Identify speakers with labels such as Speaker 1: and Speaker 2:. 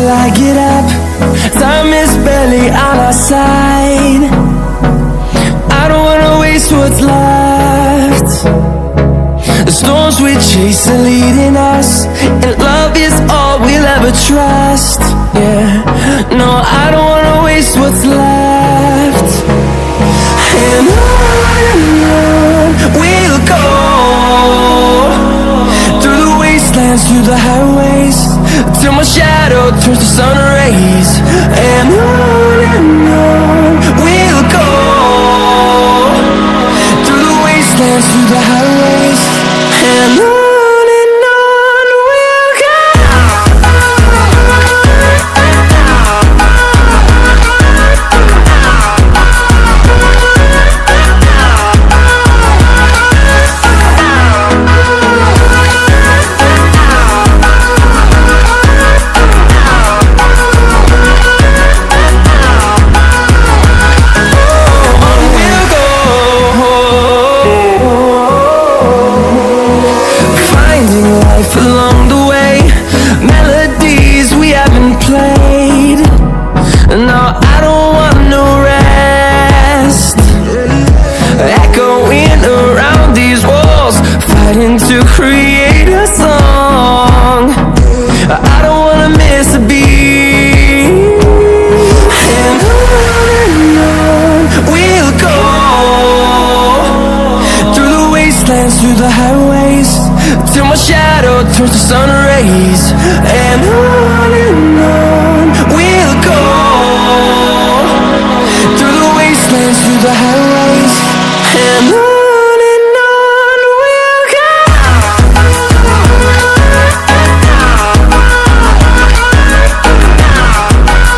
Speaker 1: till I get up. Time is barely on our side. I don't wanna waste what's left. The storms we chase are leading us, and love is all we'll ever trust. Yeah, no, I don't wanna waste what's left. And on we'll go, through the wastelands, through the highways, till my shadow turns to sun rays. And on we'll go, through the wastelands, through the highways, and on we'll go. Along the way, melodies we haven't played. No, I don't want no rest. Echoing around these walls, fighting to create a song. I don't wanna miss a beat. And on we'll go, through the wastelands, through the highways, till my shadow turns to sun rays. And on we'll go, through the wastelands, through the highways, and on.